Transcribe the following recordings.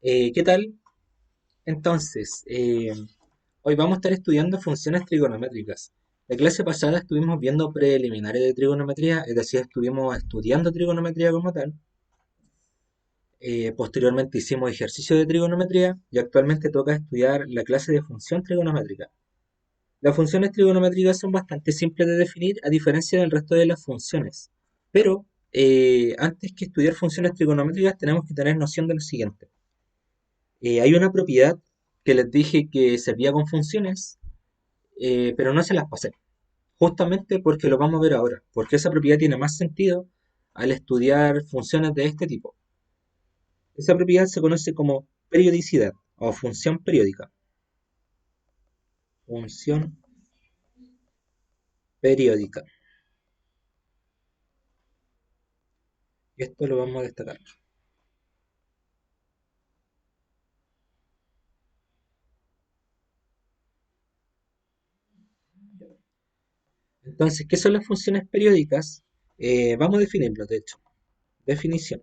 ¿Qué tal? Entonces, hoy vamos a estar estudiando funciones trigonométricas. La clase pasada estuvimos viendo preliminares de trigonometría, es decir, estuvimos estudiando trigonometría como tal. Posteriormente hicimos ejercicio de trigonometría y actualmente toca estudiar la clase de función trigonométrica. Las funciones trigonométricas son bastante simples de definir a diferencia del resto de las funciones. Pero antes que estudiar funciones trigonométricas tenemos que tener noción de lo siguiente. Hay una propiedad que les dije que servía con funciones, pero no se las pasé. Justamente porque lo vamos a ver ahora. Porque esa propiedad tiene más sentido al estudiar funciones de este tipo. Esa propiedad se conoce como periodicidad o función periódica. Función periódica. Y esto lo vamos a destacar. Entonces, ¿qué son las funciones periódicas? Vamos a definirlo, de hecho. Definición.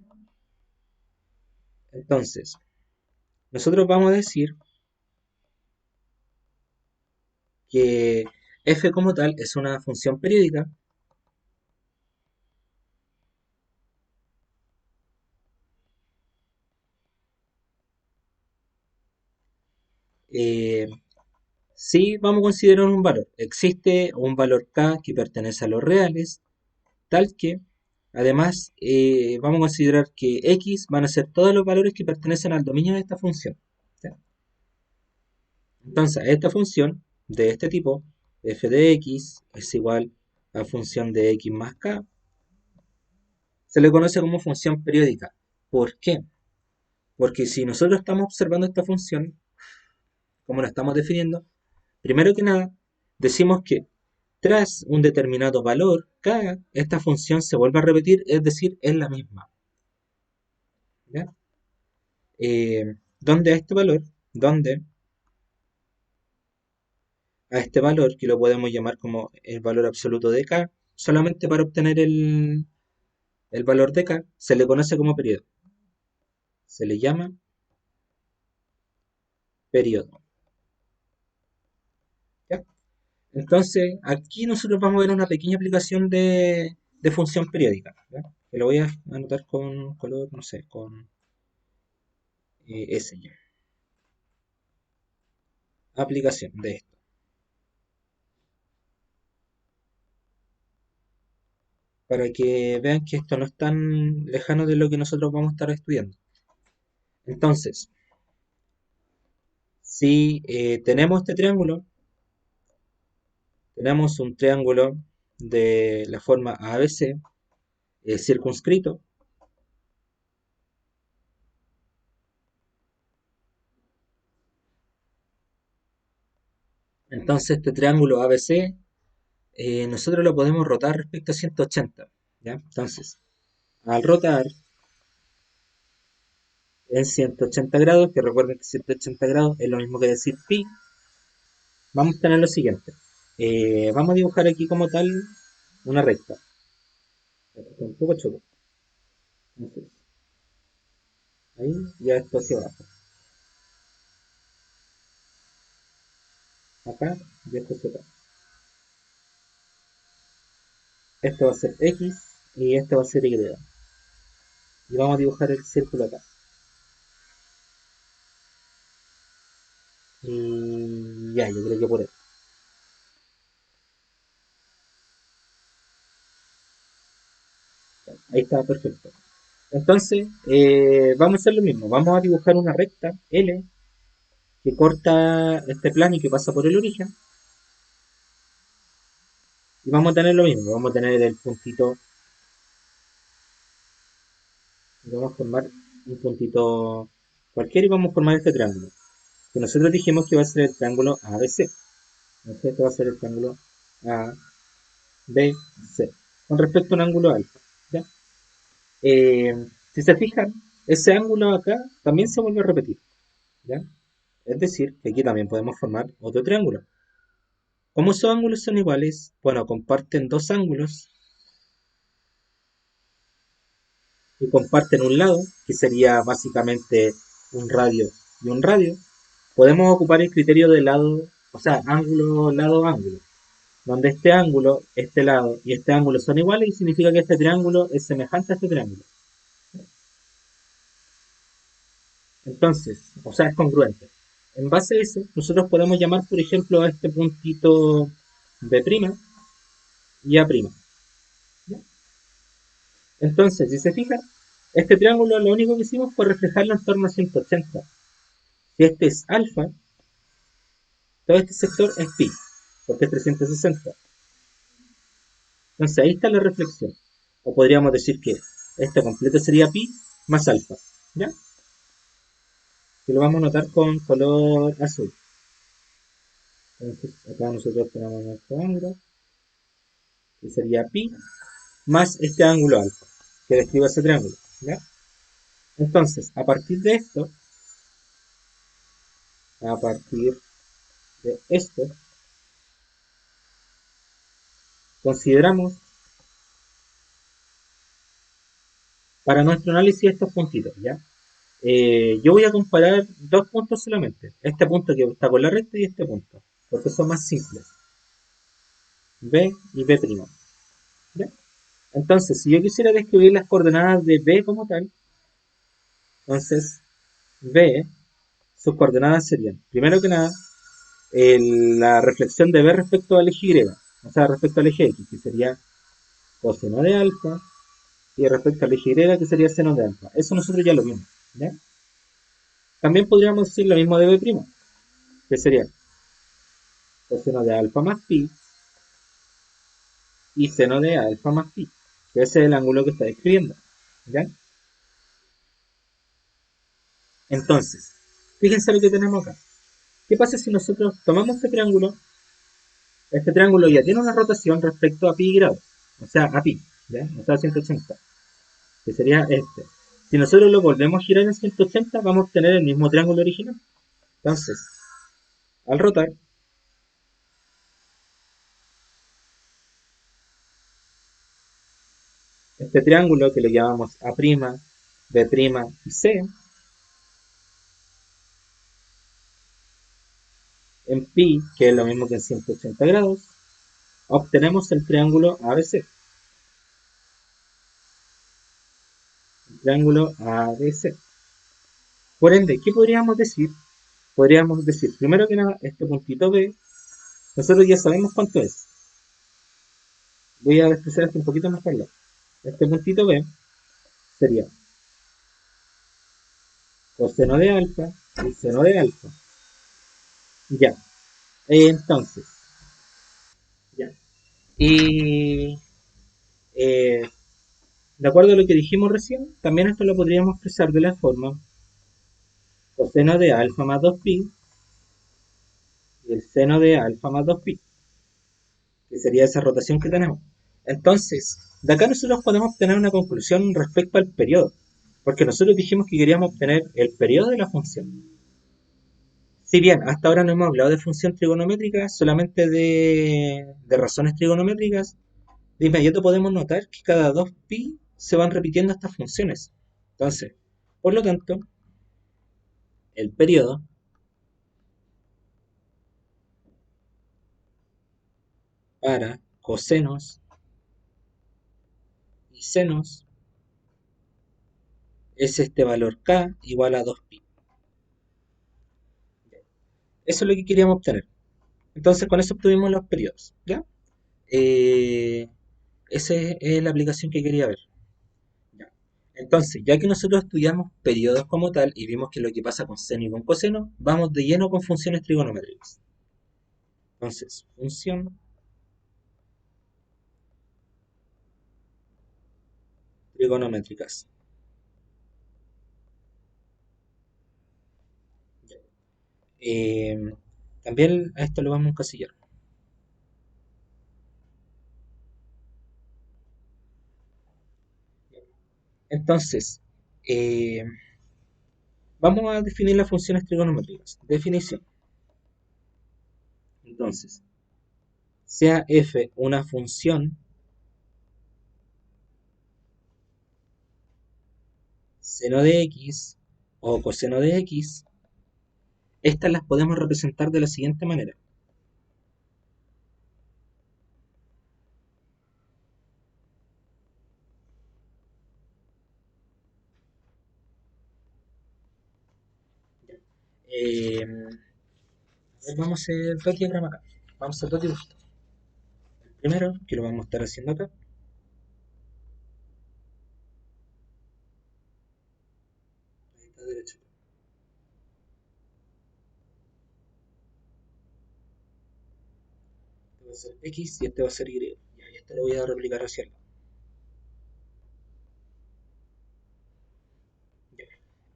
Entonces, nosotros vamos a decir que f como tal es una función periódica. eh, Sí, vamos a considerar un valor. Existe un valor k que pertenece a los reales, tal que, además, vamos a considerar que x van a ser todos los valores que pertenecen al dominio de esta función. ¿Ya? Entonces, a esta función de este tipo, f de x es igual a función de x más k, se le conoce como función periódica. ¿Por qué? Porque si nosotros estamos observando esta función, como la estamos definiendo, primero que nada, decimos que tras un determinado valor, k, esta función se vuelve a repetir, es decir, es la misma. ¿Ya? Donde a este valor, donde a este valor, que lo podemos llamar como el valor absoluto de k, solamente para obtener el valor de k, se le conoce como periodo. Se le llama periodo. ¿Ya? Entonces, aquí nosotros vamos a ver una pequeña aplicación de función periódica. ¿Ya? Que lo voy a anotar con color, no sé, con S. Ya. Aplicación de esto. Para que vean que esto no es tan lejano de lo que nosotros vamos a estar estudiando. Entonces, si tenemos este triángulo, tenemos un triángulo de la forma ABC circunscrito. Entonces, este triángulo ABC nosotros lo podemos rotar respecto a 180. ¿Ya? Entonces, al rotar en 180 grados, que recuerden que 180 grados es lo mismo que decir pi, vamos a tener lo siguiente. Vamos a dibujar aquí como tal una recta. Un poco chulo. Entonces, ahí ya esto hacia abajo. Acá y esto hacia acá. Esto va a ser X y esto va a ser Y. Y vamos a dibujar el círculo acá. Y ya, yo creo que por ahí. Ahí está perfecto. Entonces, vamos a hacer lo mismo. Vamos a dibujar una recta L que corta este plano y que pasa por el origen. Y vamos a tener lo mismo. Vamos a tener el puntito. Vamos a formar un puntito cualquiera y vamos a formar este triángulo. Que nosotros dijimos que va a ser el triángulo ABC. Entonces, este va a ser el triángulo ABC. Con respecto a un ángulo alfa. ¿Ya? Eh, si se fijan, ese ángulo acá también se vuelve a repetir. ¿Ya? Es decir, que aquí también podemos formar otro triángulo. Como esos ángulos son iguales, bueno, comparten dos ángulos y comparten un lado, que sería básicamente un radio y un radio, podemos ocupar el criterio de lado, o sea, ángulo, lado, ángulo, donde este ángulo, este lado y este ángulo son iguales y significa que este triángulo es semejante a este triángulo. Entonces, o sea, es congruente. En base a eso, nosotros podemos llamar, por ejemplo, a este puntito B' y A'. ¿Ya? Entonces, si se fijan, este triángulo lo único que hicimos fue reflejarlo en torno a 180. Si este es alfa, todo este sector es pi, porque es 360. Entonces ahí está la reflexión. O podríamos decir que este completo sería pi más alfa. ¿Ya? Que lo vamos a notar con color azul. Entonces acá nosotros tenemos nuestro ángulo, que sería pi más este ángulo alfa, que describe ese triángulo. ¿Ya? Entonces, a partir de esto, a partir de esto, consideramos para nuestro análisis estos puntitos. ¿Ya? Yo voy a comparar dos puntos solamente. Este punto que está con la recta y este punto. Porque son más simples. B y B'. ¿Ya? Entonces, si yo quisiera describir las coordenadas de B como tal, entonces B, sus coordenadas serían, primero que nada, la reflexión de B respecto al eje Y, o sea, respecto al eje X, que sería coseno de alfa, y respecto al eje Y, que sería seno de alfa. Eso nosotros ya lo vimos. ¿Ya? También podríamos decir lo mismo de B', que sería coseno de alfa más pi y seno de alfa más pi, que ese es el ángulo que está describiendo. ¿Ya? Entonces, fíjense lo que tenemos acá. ¿Qué pasa si nosotros tomamos este triángulo? Este triángulo ya tiene una rotación respecto a pi grados, o sea, a pi, ¿ya? O sea, 180, que sería este. Si nosotros lo volvemos a girar en 180, vamos a obtener el mismo triángulo original. Entonces, al rotar, este triángulo que le llamamos A', B' y C, en pi, que es lo mismo que en 180 grados, obtenemos el triángulo ABC. El triángulo ABC. Por ende, ¿qué podríamos decir? Podríamos decir, primero que nada, este puntito B, nosotros ya sabemos cuánto es. Voy a expresar esto un poquito más claro. Este puntito B sería coseno de alfa y seno de alfa. Ya. Entonces, ya. Y eh, de acuerdo a lo que dijimos recién, también esto lo podríamos expresar de la forma coseno de alfa más 2pi y el seno de alfa más 2pi, que sería esa rotación que tenemos. Entonces, de acá nosotros podemos obtener una conclusión respecto al periodo, porque nosotros dijimos que queríamos obtener el periodo de la función. Si bien hasta ahora no hemos hablado de función trigonométrica, solamente de razones trigonométricas, de inmediato podemos notar que cada 2pi se van repitiendo estas funciones. Entonces, por lo tanto, el periodo para cosenos y senos es este valor k igual a 2pi. Eso es lo que queríamos obtener. Entonces, con eso obtuvimos los periodos. ¿Ya? Eh, Esa es la aplicación que quería ver. Ya. Entonces, ya que nosotros estudiamos periodos como tal y vimos que lo que pasa con seno y con coseno, vamos de lleno con funciones trigonométricas. Entonces, función trigonométricas. Eh, También a esto lo vamos a encasillar. Entonces, eh, vamos a definir las funciones trigonométricas. Definición. Entonces, sea f una función seno de x o coseno de x, estas las podemos representar de la siguiente manera. Eh, Vamos a hacer dos diagramas acá. Vamos a hacer dos dibujos. El primero, que lo vamos a estar haciendo acá, ahí está derecho. Este va a ser x y este va a ser y. Y esto lo voy a replicar hacia el lado.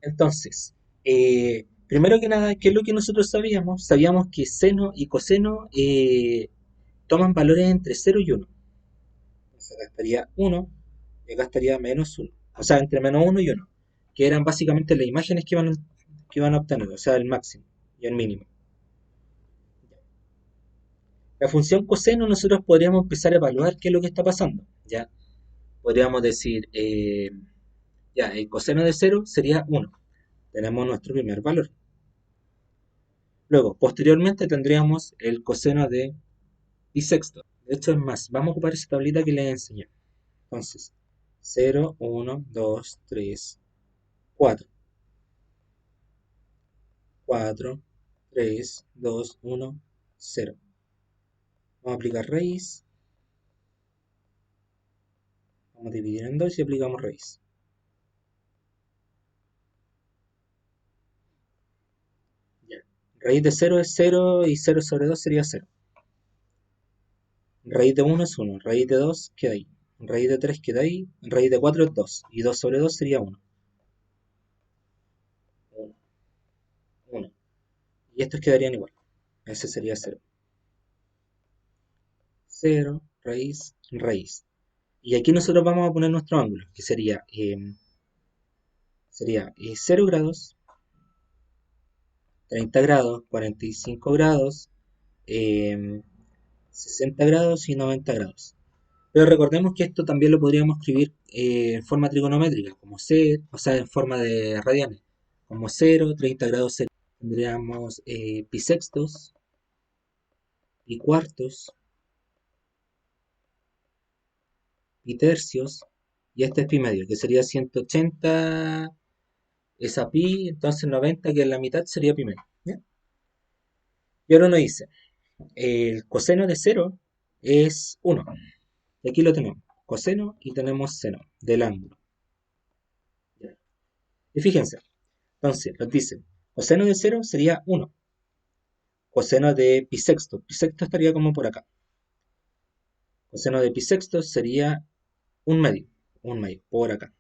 Entonces, primero que nada, ¿qué es lo que nosotros sabíamos? Sabíamos que seno y coseno toman valores entre 0 y 1. Entonces acá estaría 1 y acá estaría -1. O sea, entre -1 y 1, que eran básicamente las imágenes que iban a obtener, o sea, el máximo y el mínimo. La función coseno nosotros podríamos empezar a evaluar qué es lo que está pasando. Ya podríamos decir, ya, el coseno de 0 sería 1. Tenemos nuestro primer valor. Luego, posteriormente tendríamos el coseno de pi sexto. De hecho, es más, vamos a ocupar esa tablita que les enseñé. Entonces, 0, 1, 2, 3, 4. 4, 3, 2, 1, 0. Vamos a aplicar raíz. Vamos a dividir en 2 y aplicamos raíz. Ya. Raíz de 0 es 0 y 0 sobre 2 sería 0. Raíz de 1 es 1. Raíz de 2 queda ahí. Raíz de 3 queda ahí. Raíz de 4 es 2. Y 2 sobre 2 sería 1. 1, 1. Y estos quedarían igual. Ese sería 0. 0, raíz, raíz. Y aquí nosotros vamos a poner nuestro ángulo, que sería 0 grados, 30 grados, 45 grados, eh, 60 grados y 90 grados. Pero recordemos que esto también lo podríamos escribir en forma trigonométrica, como 0, o sea, en forma de radianes, como 0, 30 grados, 0. Tendríamos pi sextos, pi cuartos, pi tercios, y este es pi medio, que sería 180 esa pi, entonces 90, que es la mitad, sería pi medio. ¿Ya? Y ahora uno dice, el coseno de 0 es 1. Y aquí lo tenemos, coseno y tenemos seno del ángulo. ¿Ya? Y fíjense, entonces nos dice, coseno de 0 sería 1. Coseno de pi sexto estaría como por acá. Coseno de pi sexto sería un medio, por acá.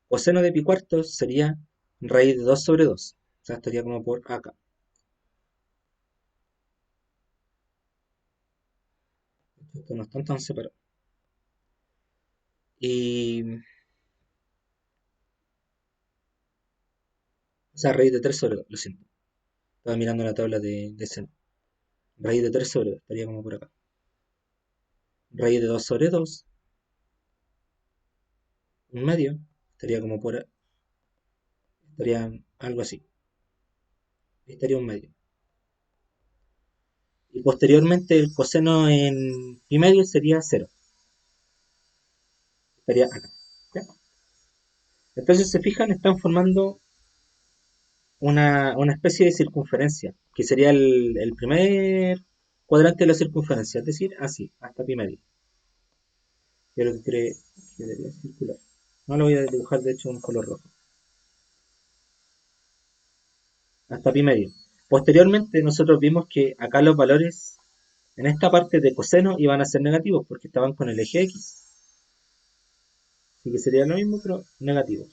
Coseno de pi cuarto sería raíz de 2 sobre 2. O sea, estaría como por acá. Estos no están tan separados. Y, o sea, raíz de 3 sobre 2, lo siento. Estaba mirando la tabla de seno. Raíz de 3 sobre 2, estaría como por acá. Raíz de 2 sobre 2, un medio, estaría como por, estaría algo así. Estaría un medio. Y posteriormente el coseno en pi medio sería 0. Estaría acá. ¿Ya? Entonces, se fijan, están formando una especie de circunferencia, que sería el primer cuadrante de la circunferencia, es decir, así, hasta pi medio. Yo lo que creo que debería circular. No lo voy a dibujar, de hecho, en color rojo. Hasta pi medio. Posteriormente, nosotros vimos que acá los valores en esta parte de coseno iban a ser negativos porque estaban con el eje X. Así que sería lo mismo, pero negativo.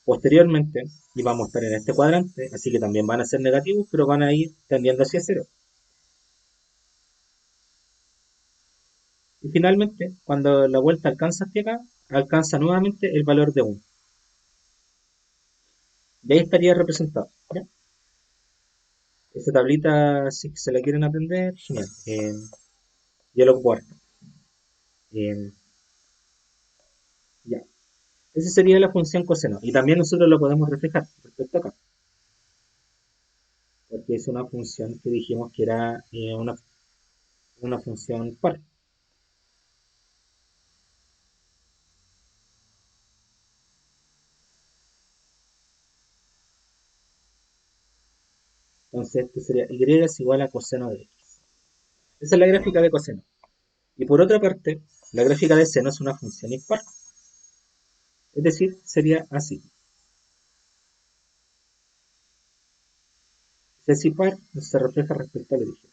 Posteriormente, íbamos a estar en este cuadrante, así que también van a ser negativos, pero van a ir tendiendo hacia cero. Y finalmente, cuando la vuelta alcanza hacia acá, alcanza nuevamente el valor de 1. Y ahí estaría representado. ¿Ya? Esta tablita, si se la quieren aprender, genial. Yo lo guardo. Eh, ya. Esa sería la función coseno. Y también nosotros lo podemos reflejar respecto acá, porque es una función que dijimos que era una función par. Entonces esto sería y es igual a coseno de x. Esa es la gráfica de coseno. Y por otra parte, la gráfica de seno es una función impar. Es decir, sería así. Si es impar, se refleja respecto al origen.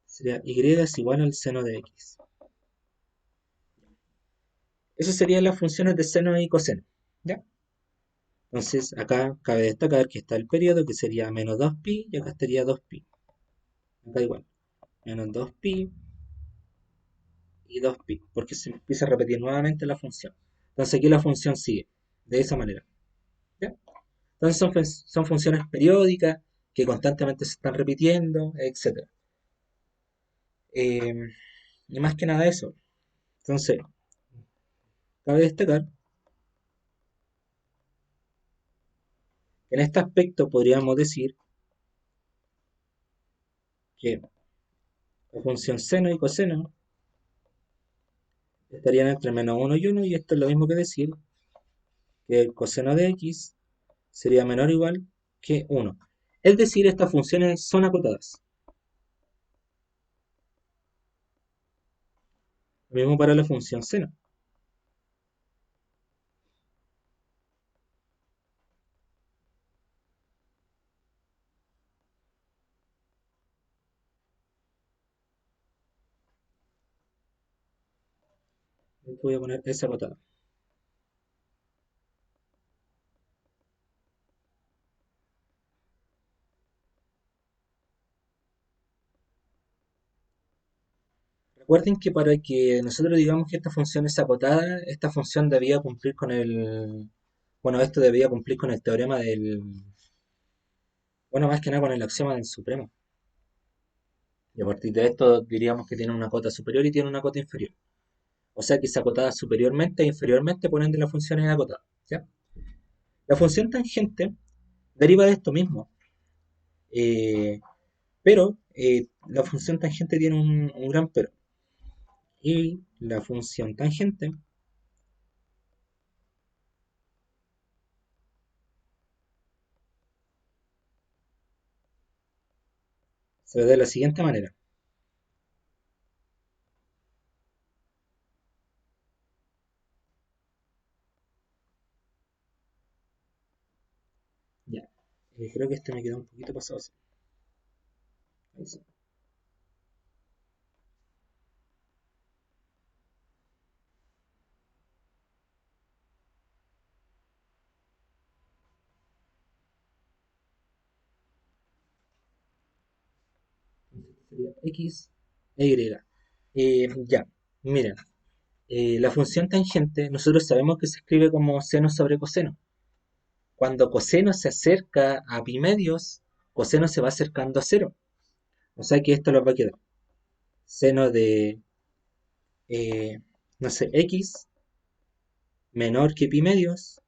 Sería y es igual al seno de x. Esas serían las funciones de seno y coseno. ¿Ya? Entonces, acá cabe destacar que está el periodo, que sería menos 2pi, y acá estaría 2pi. Acá igual, menos 2pi y 2pi, porque se empieza a repetir nuevamente la función. Entonces aquí la función sigue, de esa manera. ¿Ya? Entonces son funciones periódicas que constantemente se están repitiendo, etc. Eh, y más que nada eso. Entonces, cabe destacar que en este aspecto podríamos decir que la función seno y coseno estarían entre menos uno y uno, y esto es lo mismo que decir que el coseno de x sería menor o igual que uno. Es decir, estas funciones son acotadas. Lo mismo para la función seno. Voy a poner esa acotada. Recuerden que para que nosotros digamos que esta función es acotada, esta función debía cumplir con el... Bueno, esto debía cumplir con el teorema del... Bueno, más que nada con el axioma del supremo. Y a partir de esto diríamos que tiene una cota superior y tiene una cota inferior. O sea que es acotada superiormente e inferiormente, por ende la función es acotada. ¿Ya? La función tangente deriva de esto mismo. Pero la función tangente tiene un gran pero. Y la función tangente se ve de la siguiente manera. Ya. Creo que este me quedó un poquito pasado. Sí. Ahí sí. Entonces sería x e y. Ya, miren, la función tangente nosotros sabemos que se escribe como seno sobre coseno. Cuando coseno se acerca a pi medios, coseno se va acercando a cero. O sea que esto nos va a quedar seno de, eh, no sé, x menor que pi medios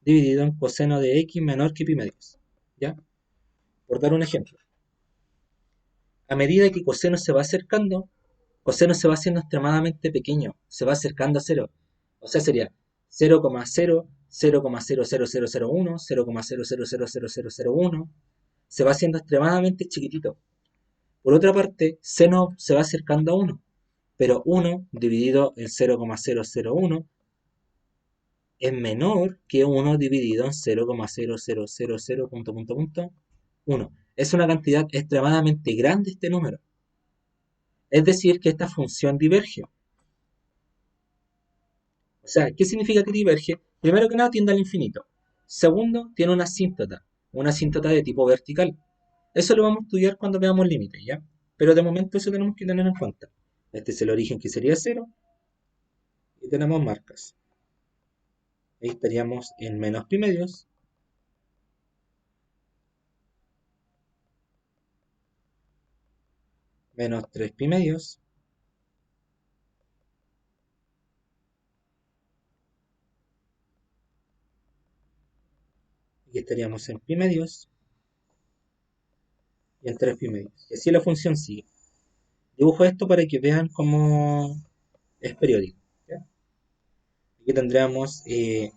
dividido en coseno de x menor que pi medios. ¿Ya? Por dar un ejemplo. A medida que coseno se va acercando, coseno se va haciendo extremadamente pequeño, se va acercando a cero. O sea, sería 0,0, 0,00001, 0,0000001. Se va haciendo extremadamente chiquitito. Por otra parte, seno se va acercando a uno, pero uno dividido en 0,001 es menor que uno dividido en 0,0000 punto, punto, punto, 1. Es una cantidad extremadamente grande este número. Es decir, que esta función diverge. O sea, ¿qué significa que diverge? Primero que nada, tiende al infinito. Segundo, tiene una asíntota de tipo vertical. Eso lo vamos a estudiar cuando veamos límites, ¿ya? Pero de momento eso tenemos que tener en cuenta. Este es el origen que sería cero y tenemos marcas. Ahí estaríamos en menos pi medios, menos 3 pi medios. Y estaríamos en pi medios y en 3 pi medios. Y así la función sigue. Dibujo esto para que vean cómo es periódico. ¿Ya? Aquí tendríamos el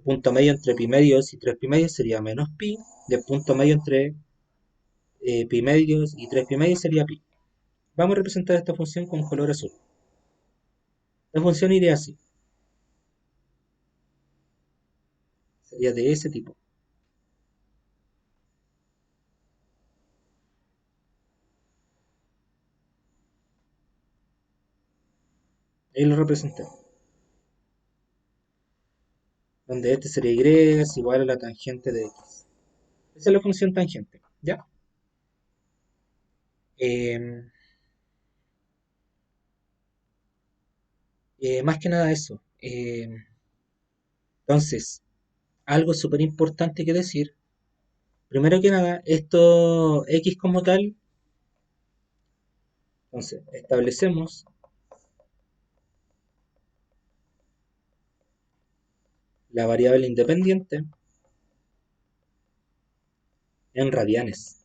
punto medio entre pi medios y 3 pi medios sería menos pi. Y el punto medio entre pi medios y 3 pi medios sería pi. Vamos a representar esta función con color azul. La función iría así. Sería de ese tipo. Ahí lo representé. Donde este sería y es igual a la tangente de x. Esa es la función tangente. ¿Ya? Eh, más que nada eso. Entonces, algo súper importante que decir. Primero que nada, esto x como tal. Entonces, establecemos la variable independiente en radianes.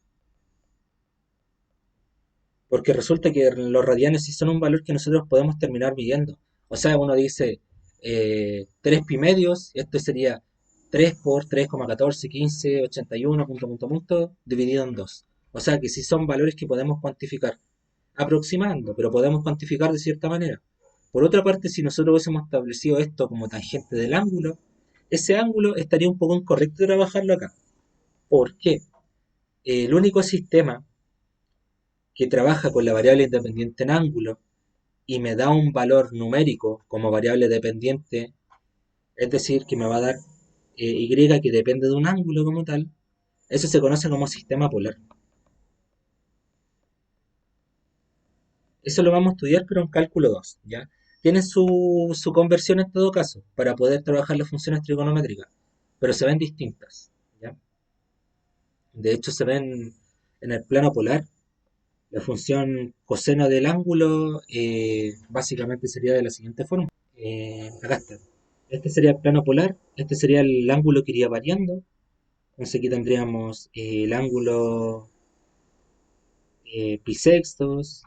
Porque resulta que los radianes sí son un valor que nosotros podemos terminar midiendo. O sea, uno dice 3 pi medios, esto sería 3 por 3,141581 punto dividido en 2. O sea que sí son valores que podemos cuantificar, aproximando, pero podemos cuantificar de cierta manera. Por otra parte, si nosotros hubiésemos establecido esto como tangente del ángulo, ese ángulo estaría un poco incorrecto trabajarlo acá. ¿Por qué? El único sistema que trabaja con la variable independiente en ángulo y me da un valor numérico como variable dependiente, es decir, que me va a dar y que depende de un ángulo como tal, eso se conoce como sistema polar. Eso lo vamos a estudiar, pero en cálculo 2, ¿ya? Tiene su conversión en todo caso, para poder trabajar las funciones trigonométricas, pero se ven distintas, ¿ya? De hecho, se ven en el plano polar. La función coseno del ángulo básicamente sería de la siguiente forma. Acá está. Este sería el plano polar, este sería el ángulo que iría variando. Entonces aquí tendríamos el ángulo pi sextos,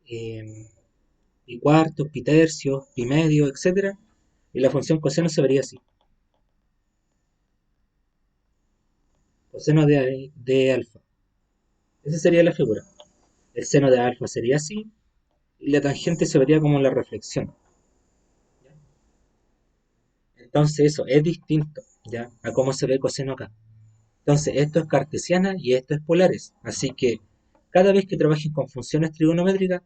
eh, pi cuartos, pi tercios, pi medio, etcétera. Y la función coseno se vería así. Coseno de alfa. Esa sería la figura. El seno de alfa sería así. Y la tangente se vería como la reflexión. Entonces eso es distinto, ¿ya? A cómo se ve coseno acá. Entonces esto es cartesiana y esto es polares. Así que cada vez que trabajen con funciones trigonométricas,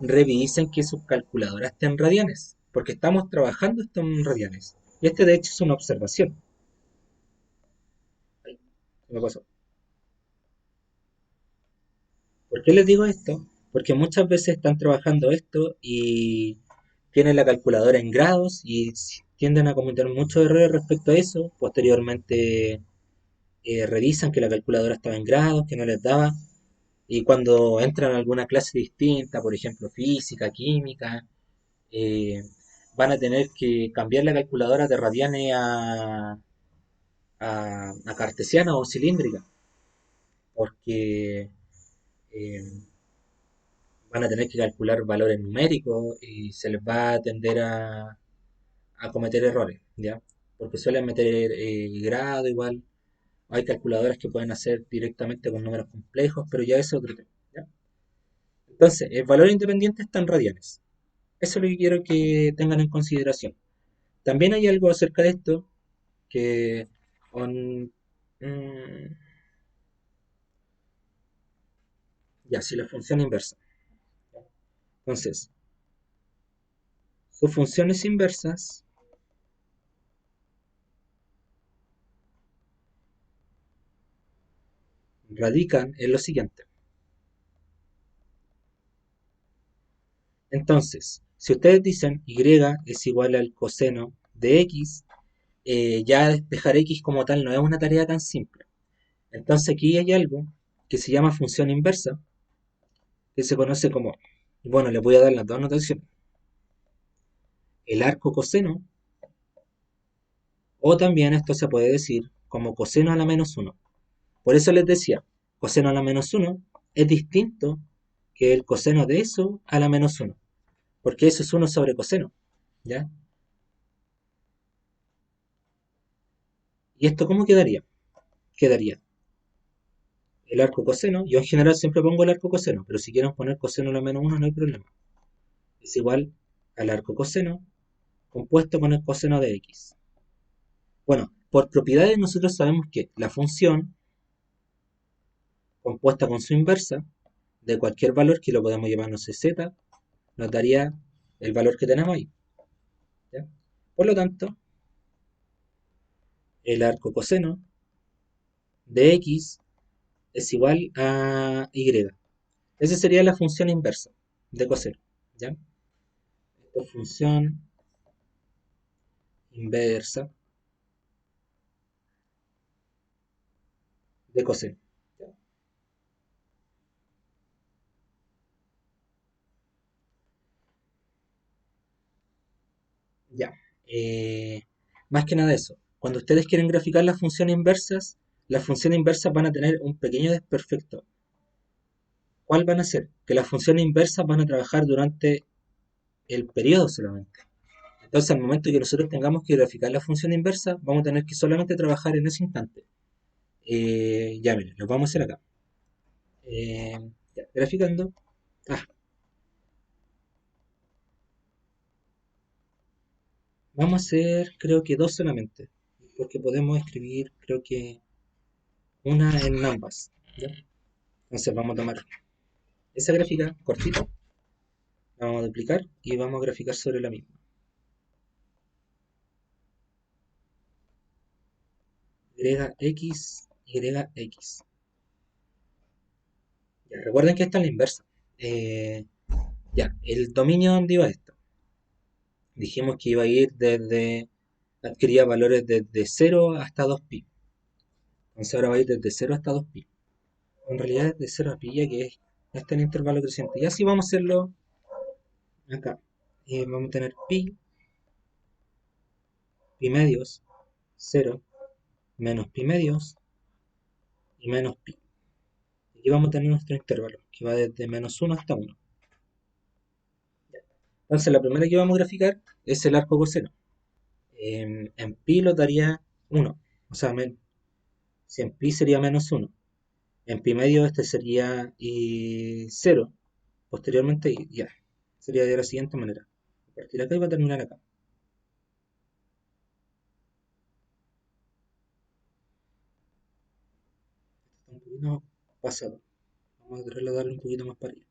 revisen que sus calculadoras estén en radianes, porque estamos trabajando esto en radianes. Y este de hecho es una observación. Ay, ¿qué me pasó? ¿Por qué les digo esto? Porque muchas veces están trabajando esto y tienen la calculadora en grados y tienden a cometer muchos errores respecto a eso. Posteriormente revisan que la calculadora estaba en grados, que no les daba. Y cuando entran a alguna clase distinta, por ejemplo física, química, eh, van a tener que cambiar la calculadora de radianes a cartesiana o cilíndrica, porque eh, van a tener que calcular valores numéricos y se les va a tender a cometer errores, ¿ya? Porque suelen meter grado igual. Hay calculadoras que pueden hacer directamente con números complejos, pero ya eso es otro tema, ¿ya? Entonces, el valor independiente está en radianes. Eso es lo que quiero que tengan en consideración. También hay algo acerca de esto que mm, ya, si la función inversa. Entonces, sus funciones inversas radican en lo siguiente. Entonces, Si ustedes dicen y es igual al coseno de x, ya despejar x como tal no es una tarea tan simple. Entonces aquí hay algo que se llama función inversa, que se conoce como, bueno, le voy a dar las dos notaciones, el arco coseno, o también esto se puede decir como coseno a la menos uno. Por eso les decía, coseno a la menos uno es distinto que el coseno de eso a la menos uno, porque eso es uno sobre coseno, ¿ya? ¿Y esto cómo quedaría? Quedaría el arco coseno, yo en general siempre pongo el arco coseno, pero si quieren poner coseno a la menos uno no hay problema. Es igual al arco coseno compuesto con el coseno de x. Bueno, por propiedades nosotros sabemos que la función compuesta con su inversa de cualquier valor que lo podemos llamar, no sé, z, nos daría el valor que tenemos ahí, ¿ya? Por lo tanto, el arco coseno de x es igual a y. Esa sería la función inversa de coseno, ¿ya? Esto es función inversa de coseno. Ya. Eh, Más que nada eso. Cuando ustedes quieren graficar las funciones inversas van a tener un pequeño desperfecto. ¿Cuál van a ser? Que las funciones inversas van a trabajar durante el periodo solamente. Entonces, al momento que nosotros tengamos que graficar la función inversa, vamos a tener que solamente trabajar en ese instante. Ya miren, lo vamos a hacer acá. Ya, graficando. Ah, vamos a hacer creo que dos solamente. Porque podemos escribir creo que una en ambas. ¿Ya? Entonces vamos a tomar esa gráfica cortita, la vamos a duplicar y vamos a graficar sobre la misma. YX, YX. Ya, recuerden que esta es la inversa. Ya, el dominio donde iba esto. Dijimos que iba a ir desde, adquiría valores desde cero hasta 2pi. Entonces ahora va a ir desde cero hasta 2pi. En realidad es de 0 a pi, ya que está en intervalo creciente. Y así vamos a hacerlo acá. Vamos a tener pi medios, cero menos pi medios y menos pi. Aquí vamos a tener nuestro intervalo, que va desde menos uno hasta uno. Entonces la primera que vamos a graficar es el arco coseno. En pi lo daría uno. O sea, si en pi sería menos uno. En pi medio este sería cero. Posteriormente ya. Sería de la siguiente manera. A partir de acá y va a terminar acá. Está un poquito pasado. Vamos a tratar de darle un poquito más para arriba.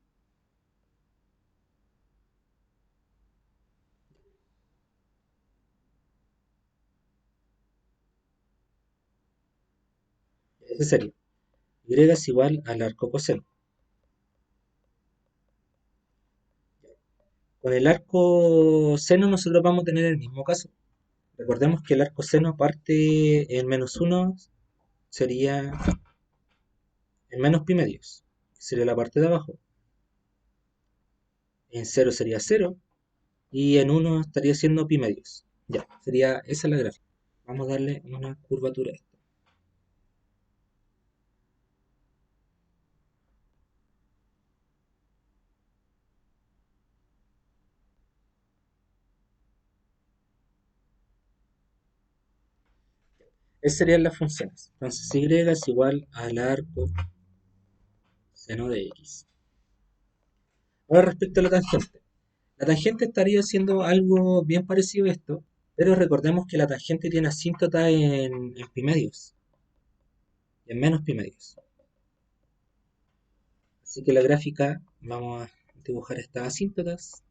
Ese sería. Y es igual al arco coseno. Con el arco seno nosotros vamos a tener el mismo caso. Recordemos que el arco seno parte en menos uno sería en menos pi medios, que sería la parte de abajo. En cero sería cero y en uno estaría siendo pi medios. Ya, sería esa la gráfica. Vamos a darle una curvatura a esto. Esas serían las funciones. Entonces y es igual al arco seno de x. Ahora respecto a la tangente. La tangente estaría haciendo algo bien parecido a esto, pero recordemos que la tangente tiene asíntota en pi medios, en menos pi medios. Así que la gráfica, vamos a dibujar estas asíntotas.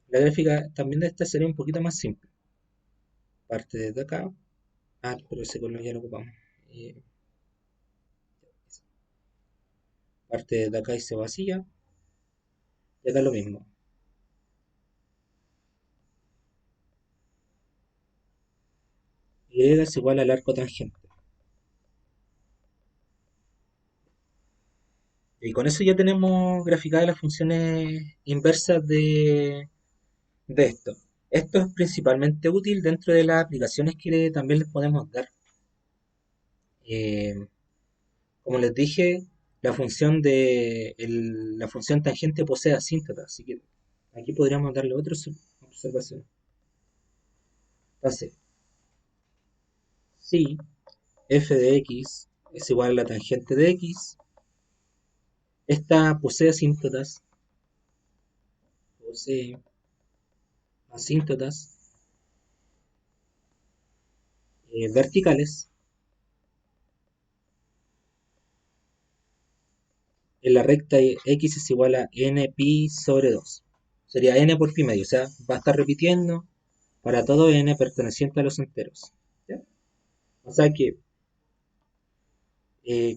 La gráfica también de esta sería un poquito más simple. Parte desde acá. Ah, pero ese color ya lo ocupamos. Eh, Parte desde acá y se vacía. ya da lo mismo. Y es igual al arco tangente. Y con eso ya tenemos graficadas las funciones inversas de esto. Esto es principalmente útil dentro de las aplicaciones que también les podemos dar. Eh, Como les dije, la función tangente posee asíntota, así que aquí podríamos darle otra observación. Entonces, si f de x es igual a la tangente de x, esta posee asíntotas verticales en la recta x es igual a n pi sobre 2. Sería n por pi medio, o sea, va a estar repitiendo para todo n perteneciente a los enteros. ¿Ya? O sea que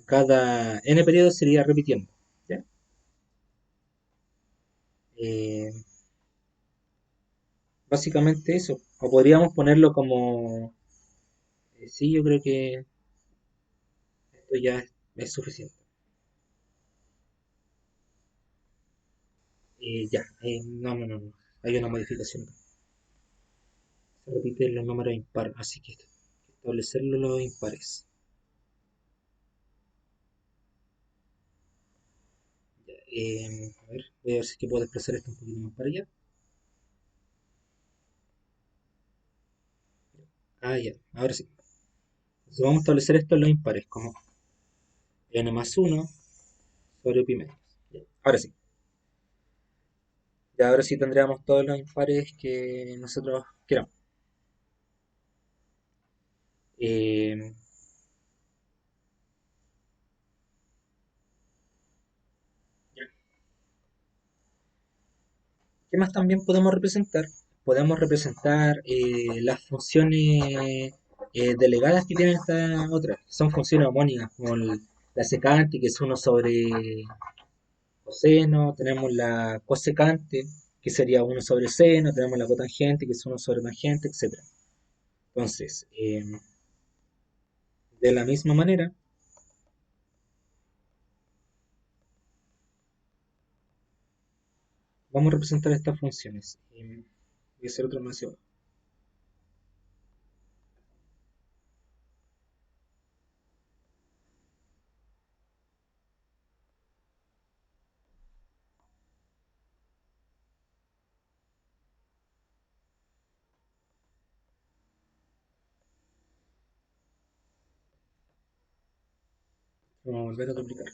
cada n periodos sería repitiendo. ¿Ya? Eh, Básicamente eso. O podríamos ponerlo como... sí, yo creo que esto ya es suficiente. Ya, no. Hay una modificación. Se repiten los números impares, así que establecerlo los impares. Ya, a ver, voy a ver si es que puedo expresar esto un poquito más para allá. Ah, ya, ahora sí. Entonces vamos a establecer esto en los impares, como n más uno sobre pi medio. Ya, ahora sí. Ya ahora sí tendríamos todos los impares que nosotros queramos. Eh, ya. ¿Qué más también podemos representar? Podemos representar las funciones delegadas que tienen estas otras. Son funciones homónicas, como la secante, que es uno sobre coseno, tenemos la cosecante, que sería uno sobre seno, tenemos la cotangente, que es uno sobre tangente, etcétera. Entonces, de la misma manera, vamos a representar estas funciones. Voy a hacer otra más. Vamos a volver a duplicar.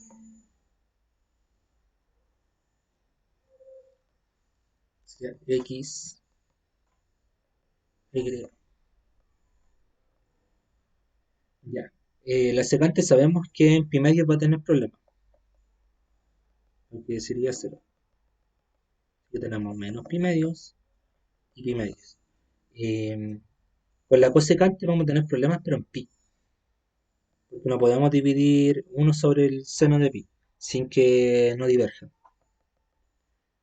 Sería X, Y, ya. La secante sabemos que en pi medio va a tener problemas, porque sería cero. Ya tenemos menos pi medios y pi medios. Eh, con la cosecante vamos a tener problemas, pero en pi, porque no podemos dividir uno sobre el seno de pi sin que no diverja.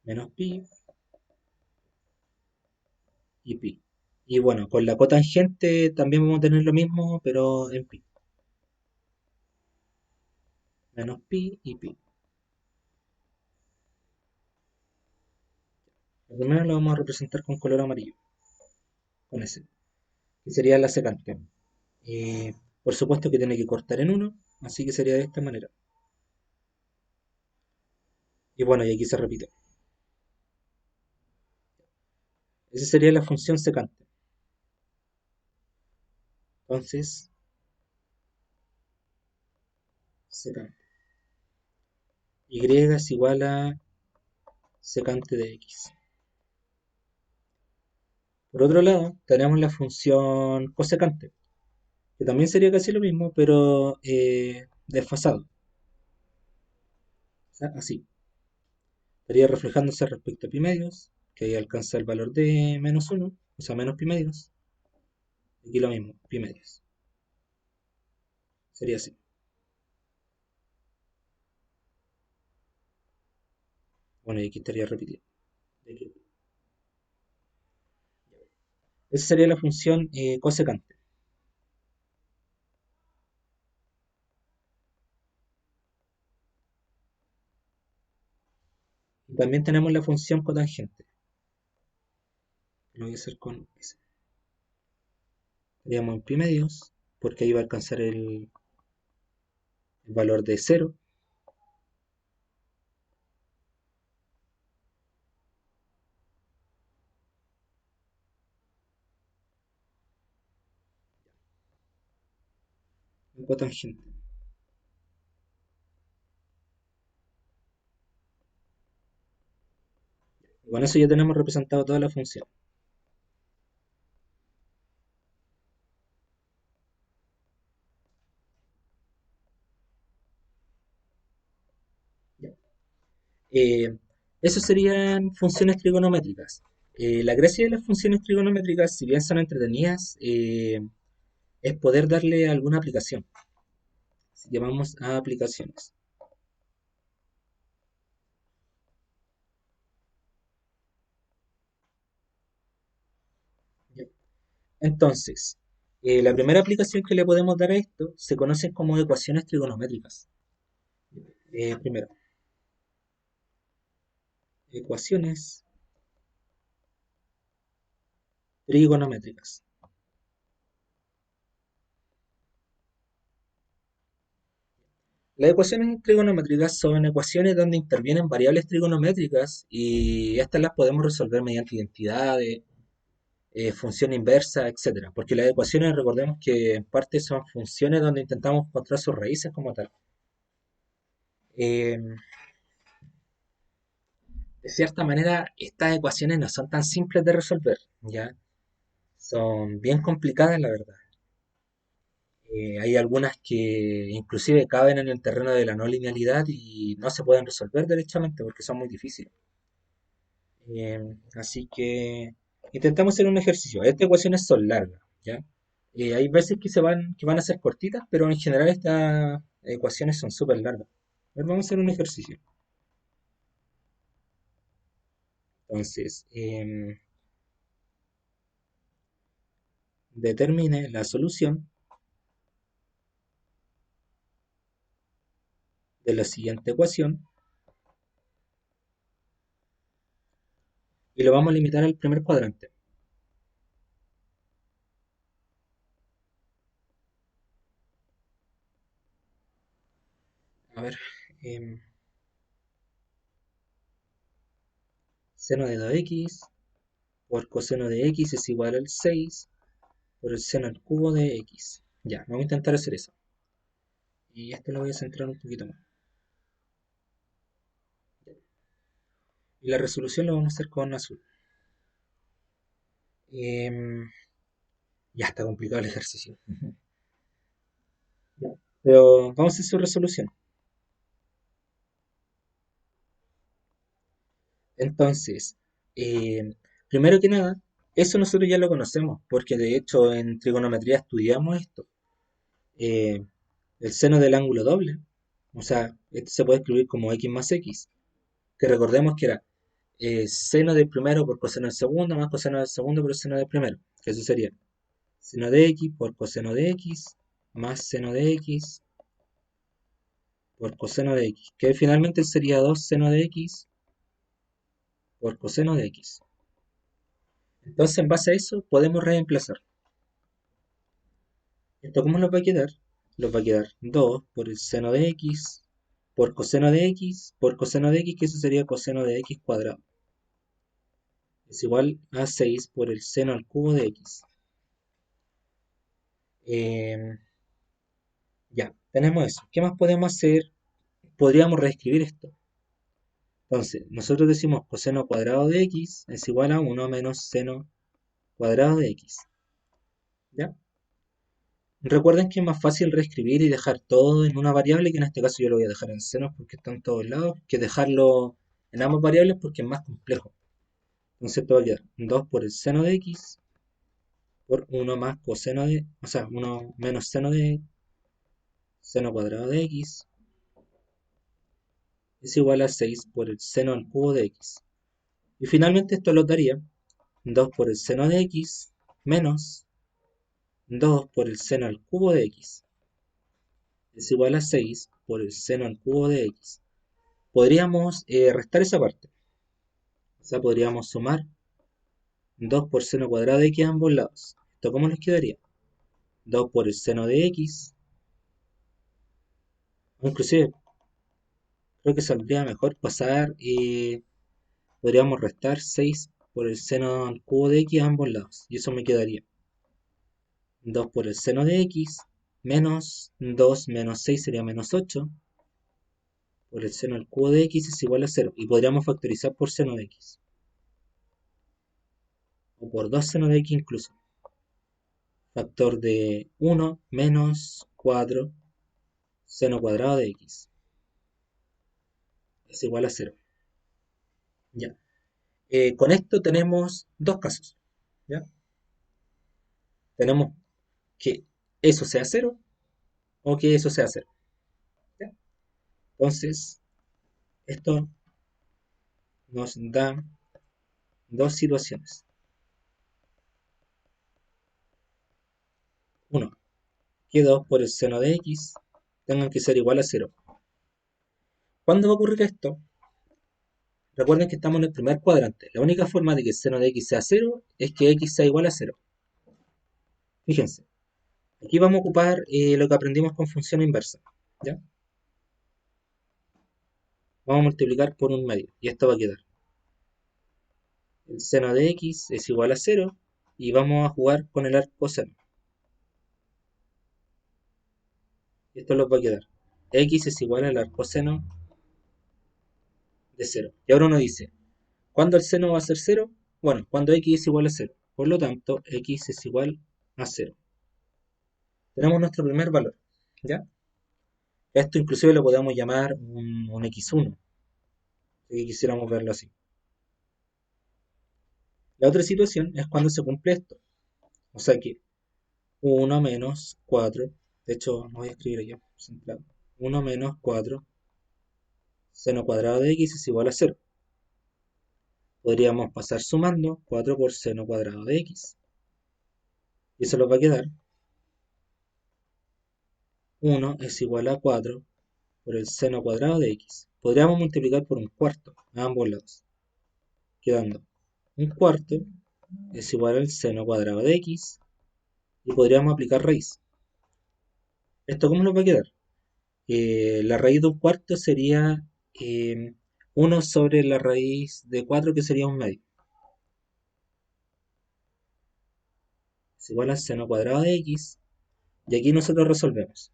Menos pi y pi. Y bueno, con la cotangente también vamos a tener lo mismo, pero en pi. Menos pi y pi. La primera lo vamos a representar con color amarillo, con ese, que sería la secante. Por supuesto que tiene que cortar en uno, así que sería de esta manera. Y bueno, y aquí se repite. Esa sería la función secante. Entonces, secante. Y es igual a secante de x. Por otro lado, tenemos la función cosecante, que también sería casi lo mismo, pero desfasado. O sea, así. Estaría reflejándose respecto a pi medios, que ahí alcanza el valor de menos uno, o sea, menos pi medios. Aquí lo mismo, pi medios. Sería así. Bueno, y aquí estaría repetido. Esa sería la función cosecante. Y también tenemos la función cotangente. Lo voy a hacer con S. Estaríamos en pi medios, porque ahí va a alcanzar el valor de cero. En cotangente. Y con eso ya tenemos representado toda la función. Ya. Eh, Eso serían funciones trigonométricas. La gracia de las funciones trigonométricas, si bien son entretenidas, es poder darle alguna aplicación. Si llamamos a aplicaciones. Ya. Entonces, la primera aplicación que le podemos dar a esto se conocen como ecuaciones trigonométricas. Primero, ecuaciones trigonométricas. Las ecuaciones trigonométricas son ecuaciones donde intervienen variables trigonométricas y estas las podemos resolver mediante identidades, función inversa, etcétera. Porque las ecuaciones, recordemos que en parte son funciones donde intentamos encontrar sus raíces como tal. Eh, de cierta manera, estas ecuaciones no son tan simples de resolver, ¿ya? Son bien complicadas, la verdad. Hay algunas que inclusive caben en el terreno de la no linealidad y no se pueden resolver derechamente porque son muy difíciles. Así que intentamos hacer un ejercicio. Estas ecuaciones son largas, ¿ya? Hay veces que van a ser cortitas, pero en general estas ecuaciones son súper largas. A ver, vamos a hacer un ejercicio. Entonces, determine la solución de la siguiente ecuación y lo vamos a limitar al primer cuadrante. A ver, em, seno de 2x por coseno de x es igual al 6 por el seno al cubo de x. Ya, vamos a intentar hacer eso. Y esto lo voy a centrar un poquito más. Y la resolución lo vamos a hacer con azul. Em, ya está complicado el ejercicio. Ya. Pero vamos a hacer su resolución. Entonces, primero que nada, eso nosotros ya lo conocemos, porque de hecho en trigonometría estudiamos esto. Eh, el seno del ángulo doble, o sea, esto se puede escribir como x más x, que recordemos que era seno del primero por coseno del segundo más coseno del segundo por seno del primero, que eso sería seno de x por coseno de x más seno de x por coseno de x, que finalmente sería 2 seno de x por coseno de x. Entonces, en base a eso, podemos reemplazar. ¿Esto cómo nos va a quedar? Nos va a quedar 2 por el seno de x por coseno de x por coseno de x, que eso sería coseno de x cuadrado. Es igual a 6 por el seno al cubo de x. Eh, ya, tenemos eso. ¿Qué más podemos hacer? Podríamos reescribir esto. Entonces, nosotros decimos coseno cuadrado de x es igual a 1 menos seno cuadrado de x. ¿Ya? Recuerden que es más fácil reescribir y dejar todo en una variable, que en este caso yo lo voy a dejar en senos porque está en todos lados, que dejarlo en ambas variables porque es más complejo. Entonces esto va a quedar 2 por el seno de x por 1 más coseno de, o sea, 1 menos seno de seno cuadrado de x es igual a 6 por el seno al cubo de x. Y finalmente esto nos daría 2 por el seno de x menos 2 por el seno al cubo de x. Es igual a 6 por el seno al cubo de x. Podríamos restar esa parte. O sea, podríamos sumar 2 por seno cuadrado de x a ambos lados. ¿Esto cómo nos quedaría? 2 por el seno de x. O inclusive, creo que saldría mejor pasar y podríamos restar 6 por el seno al cubo de x a ambos lados. Y eso me quedaría 2 por el seno de x menos 2 menos 6 sería menos 8 por el seno al cubo de x es igual a 0. Y podríamos factorizar por seno de x. O por 2 seno de x incluso. Factor de 1 menos 4 seno cuadrado de x es igual a 0. Ya. Con esto tenemos dos casos. ¿Ya? Tenemos que eso sea 0 o que eso sea 0. ¿Ya? Entonces, esto nos da dos situaciones. Uno, que 2 por el seno de x tengan que ser igual a 0. ¿Cuándo va a ocurrir esto? Recuerden que estamos en el primer cuadrante. La única forma de que el seno de x sea 0 es que x sea igual a 0. Fíjense, aquí vamos a ocupar lo que aprendimos con función inversa. ¿Ya? Vamos a multiplicar por un medio y esto va a quedar. El seno de x es igual a 0 y vamos a jugar con el arco seno. Y esto nos va a quedar. X es igual al arco seno de 0. Y ahora uno dice, ¿cuándo el seno va a ser 0? Bueno, cuando x es igual a 0. Por lo tanto, x es igual a 0. Tenemos nuestro primer valor. ¿Ya? Esto inclusive lo podemos llamar un x1, si quisiéramos verlo así. La otra situación es cuando se cumple esto. O sea que 1 menos 4, de hecho no voy a escribir aquí, centrado. 1 menos 4 seno cuadrado de x es igual a 0. Podríamos pasar sumando 4 por seno cuadrado de x. Y eso nos va a quedar 1 es igual a 4 por el seno cuadrado de x. Podríamos multiplicar por un cuarto a ambos lados, quedando un cuarto es igual al seno cuadrado de x y podríamos aplicar raíz. ¿Esto cómo nos va a quedar? La raíz de un cuarto sería 1 sobre la raíz de 4 que sería un medio. Es igual al seno cuadrado de x y aquí nosotros resolvemos.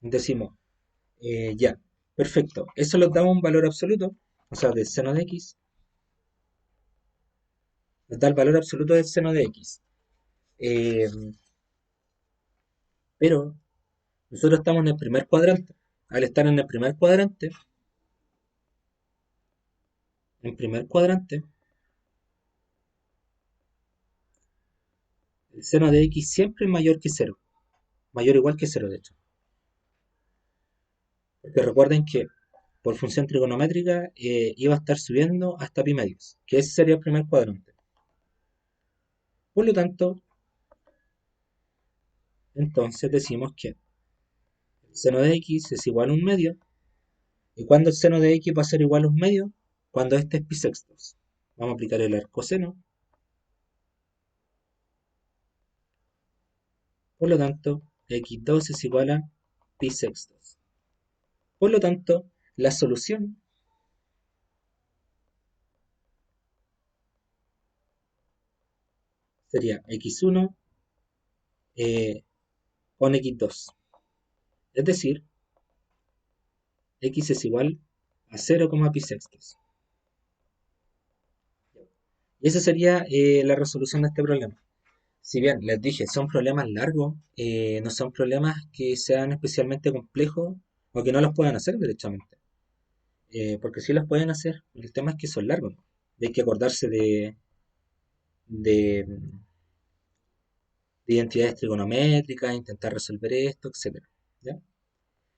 Decimos, ya, perfecto, eso nos da un valor absoluto, o sea, del seno de x, nos da el valor absoluto del seno de x. Eh, pero nosotros estamos en el primer cuadrante. Al estar en primer cuadrante, el seno de x siempre es mayor que 0, mayor o igual que 0 de hecho. Porque recuerden que por función trigonométrica iba a estar subiendo hasta pi medios, que ese sería el primer cuadrante. Por lo tanto, entonces decimos que el seno de x es igual a un medio. ¿Y cuando el seno de x va a ser igual a un medio? Cuando este es pi sextos. Vamos a aplicar el arcoseno. Por lo tanto, x2 es igual a pi sextos. Por lo tanto, la solución sería x1 con x2. Es decir, x es igual a 0, pi sextos. Y esa sería la resolución de este problema. Si bien les dije, son problemas largos, no son problemas que sean especialmente complejos o que no los puedan hacer derechamente. Porque sí los pueden hacer, el tema es que son largos, ¿no? Y hay que acordarse de, de identidades trigonométricas, intentar resolver esto, etcétera. ¿Ya?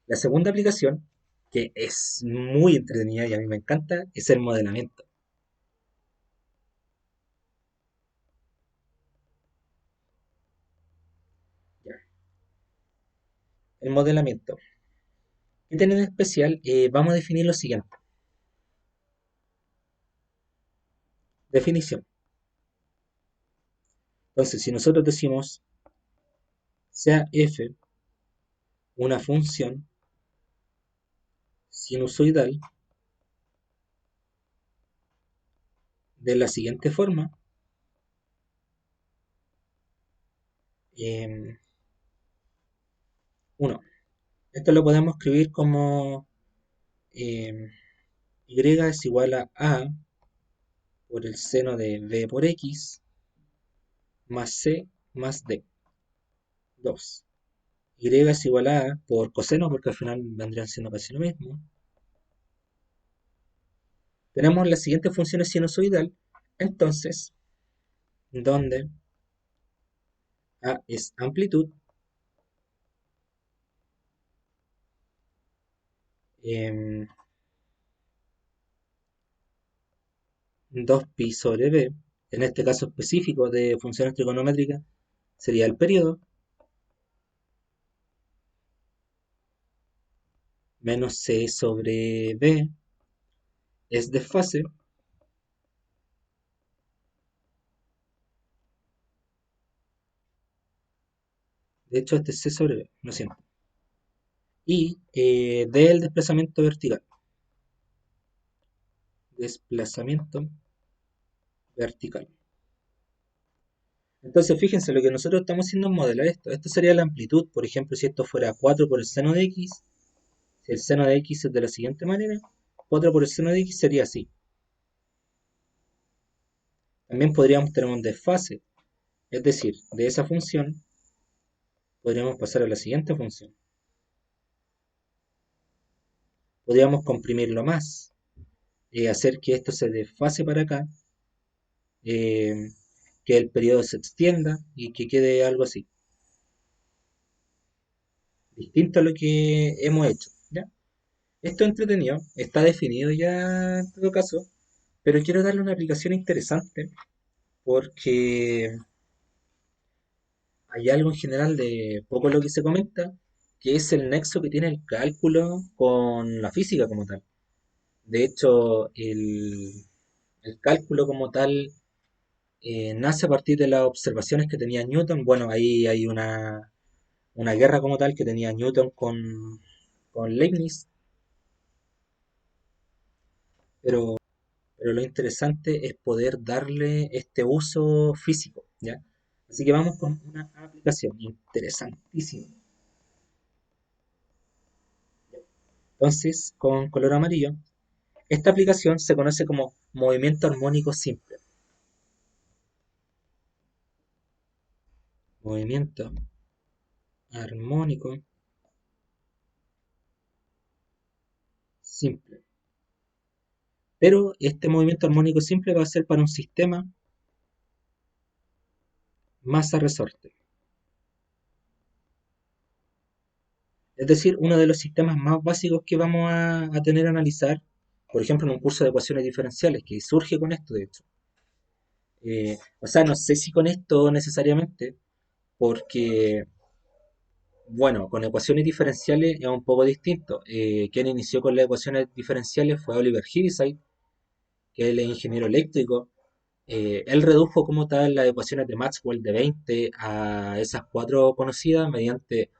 La segunda aplicación que es muy entretenida y a mí me encanta, es el modelamiento. Ya. El modelamiento. ¿Qué tiene de especial? Vamos a definir lo siguiente. Definición. Entonces, si nosotros decimos sea f una función sinusoidal de la siguiente forma, eh, 1. Esto lo podemos escribir como eh, y es igual a por el seno de b por x más c más d. 2. Y es igual a por coseno, porque al final vendrían siendo casi lo mismo. Tenemos las siguientes funciones sinusoidal, entonces, donde a es amplitud, eh, 2pi sobre b, en este caso específico de funciones trigonométricas, sería el periodo, menos c sobre b es desfase, de hecho este es c sobre b, lo siento, y d el desplazamiento vertical, desplazamiento vertical. Entonces, fíjense, lo que nosotros estamos haciendo es modelar esto. Esto sería la amplitud, por ejemplo, si esto fuera 4 por el seno de x, si el seno de x es de la siguiente manera, 4 por el seno de x sería así. También podríamos tener un desfase, es decir, de esa función podríamos pasar a la siguiente función. Podríamos comprimirlo más, hacer que esto se desfase para acá, eh, que el periodo se extienda y que quede algo así, distinto a lo que hemos hecho, ¿ya? Esto es entretenido, está definido ya en todo caso, pero quiero darle una aplicación interesante porque hay algo en general de poco lo que se comenta, que es el nexo que tiene el cálculo con la física como tal. De hecho, el cálculo como tal nace a partir de las observaciones que tenía Newton. Bueno, ahí hay una guerra como tal que tenía Newton con Leibniz, pero, pero lo interesante es poder darle este uso físico, ¿ya? Así que vamos con una aplicación interesantísima. Entonces, con color amarillo, esta aplicación se conoce como movimiento armónico simple. Movimiento armónico simple. Pero este movimiento armónico simple va a ser para un sistema masa-resorte. Es decir, uno de los sistemas más básicos que vamos a tener a analizar, por ejemplo, en un curso de ecuaciones diferenciales, que surge con esto, de hecho. O sea, no sé si con esto necesariamente, porque, bueno, con ecuaciones diferenciales es un poco distinto. Quien inició con las ecuaciones diferenciales fue Oliver Heaviside, que él es ingeniero eléctrico. Él redujo como tal las ecuaciones de Maxwell de 20 a esas cuatro conocidas mediante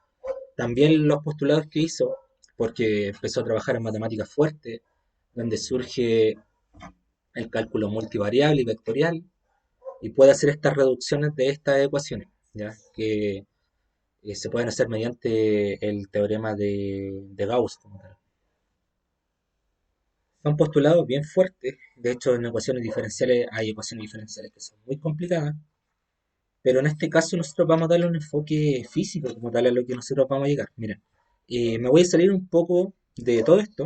también los postulados que hizo, porque empezó a trabajar en matemáticas fuertes, donde surge el cálculo multivariable y vectorial, y puede hacer estas reducciones de estas ecuaciones, ¿ya? Que se pueden hacer mediante el teorema de Gauss como tal. Son postulados bien fuertes, de hecho en ecuaciones diferenciales hay ecuaciones diferenciales que son muy complicadas, pero en este caso nosotros vamos a darle un enfoque físico como tal a lo que nosotros vamos a llegar. Mira, me voy a salir un poco de todo este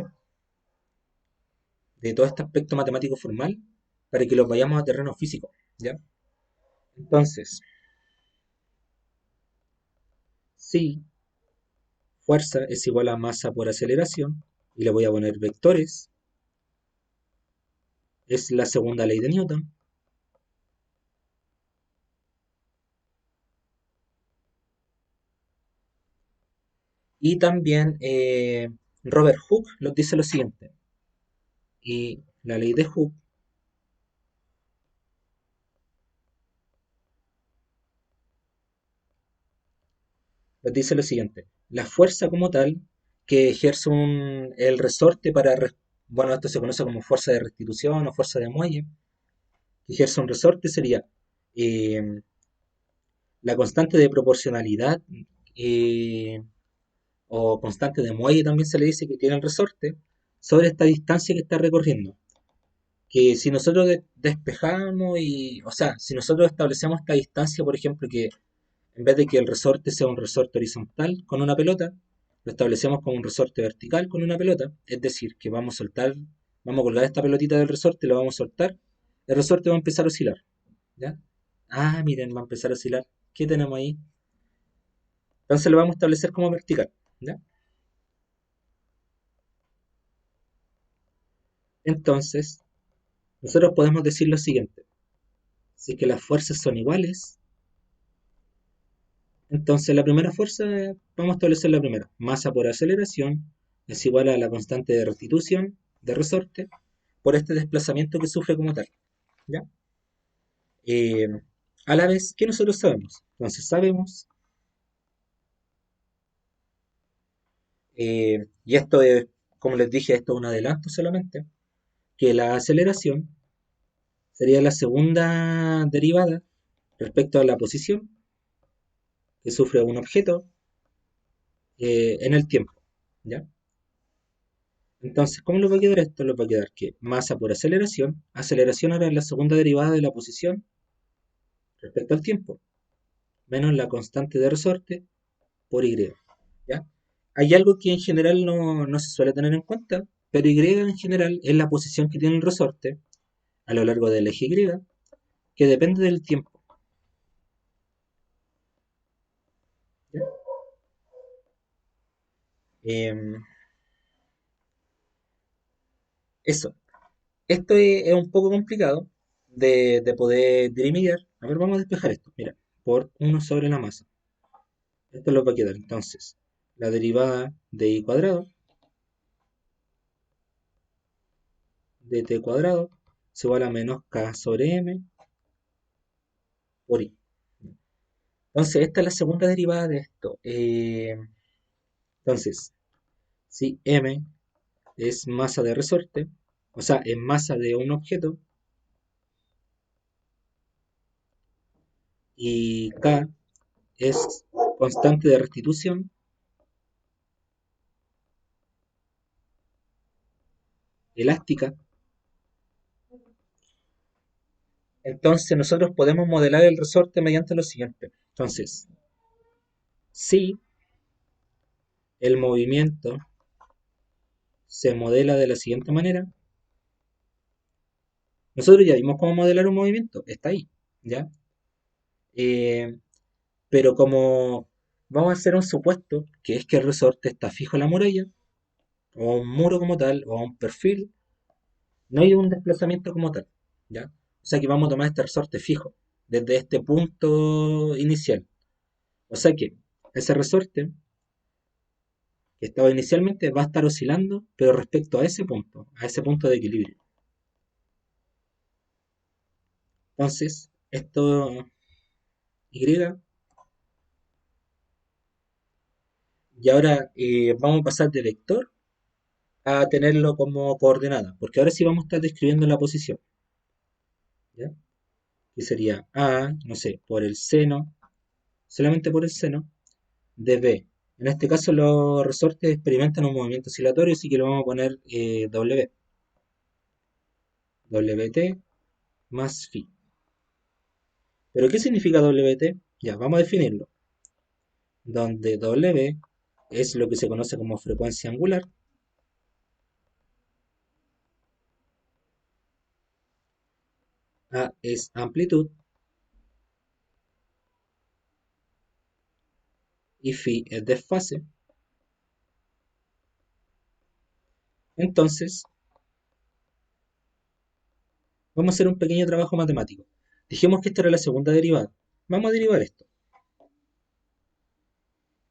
aspecto matemático formal, para que los vayamos a terreno físico, ¿ya? Entonces, si fuerza es igual a masa por aceleración, y le voy a poner vectores. Es la segunda ley de Newton. Y también Robert Hooke nos dice lo siguiente. Y la ley de Hooke nos dice lo siguiente. La fuerza como tal que ejerce el resorte bueno, esto se conoce como fuerza de restitución o fuerza de muelle, que ejerce un resorte sería eh, la constante de proporcionalidad eh, o constante de muelle también se le dice que tiene el resorte sobre esta distancia que está recorriendo. Que si nosotros despejamos o sea, si nosotros establecemos esta distancia, por ejemplo, que en vez de que el resorte sea un resorte horizontal con una pelota, lo establecemos como un resorte vertical con una pelota, es decir, que vamos a soltar, vamos a colgar esta pelotita del resorte, lo vamos a soltar, el resorte va a empezar a oscilar, ¿ya? Ah, miren, va a empezar a oscilar. ¿Qué tenemos ahí? Entonces lo vamos a establecer como vertical, ¿ya? Entonces, nosotros podemos decir lo siguiente, si es que las fuerzas son iguales, entonces la primera fuerza, vamos a establecer la primera, masa por aceleración es igual a la constante de restitución de resorte por este desplazamiento que sufre como tal, ¿ya? Eh, a la vez que nosotros sabemos, entonces sabemos, y esto es, como les dije, esto es un adelanto solamente, que la aceleración sería la segunda derivada respecto a la posición que sufre un objeto en el tiempo, ¿ya? Entonces, ¿cómo les va a quedar esto? Les va a quedar que masa por aceleración, aceleración ahora es la segunda derivada de la posición respecto al tiempo, menos la constante de resorte por Y, ¿ya? Hay algo que en general no se suele tener en cuenta, pero Y en general es la posición que tiene el resorte a lo largo del eje Y, que depende del tiempo, ¿ya? Em, eso, esto es un poco complicado de poder dirimir. A ver, vamos a despejar esto. Mira, por uno sobre la masa. Esto lo va a quedar entonces. La derivada de i cuadrado de t cuadrado se igual a menos k sobre m por i. Entonces, esta es la segunda derivada de esto. Entonces, si m es masa de resorte, o sea, es masa de un objeto, y k es constante de restitución elástica, entonces nosotros podemos modelar el resorte mediante lo siguiente. Entonces, si el movimiento se modela de la siguiente manera, nosotros ya vimos cómo modelar un movimiento, está ahí, ¿ya? Eh, pero como vamos a hacer un supuesto, que es que el resorte está fijo en la muralla, o a un muro como tal, o a un perfil, no hay un desplazamiento como tal, ¿ya? O sea que vamos a tomar este resorte fijo, desde este punto inicial. O sea que ese resorte que estaba inicialmente va a estar oscilando, pero respecto a ese punto de equilibrio. Entonces, esto Y, y ahora vamos a pasar de vector a tenerlo como coordenada, porque ahora sí vamos a estar describiendo la posición, ¿ya? Que sería A, no sé, por el seno, solamente por el seno, de B. En este caso los resortes experimentan un movimiento oscilatorio, así que lo vamos a poner W, WT más phi. ¿Pero qué significa WT? Ya, vamos a definirlo. Donde W es lo que se conoce como frecuencia angular, A es amplitud y phi es desfase. Entonces, vamos a hacer un pequeño trabajo matemático. Dijimos que esta era la segunda derivada. Vamos a derivar esto.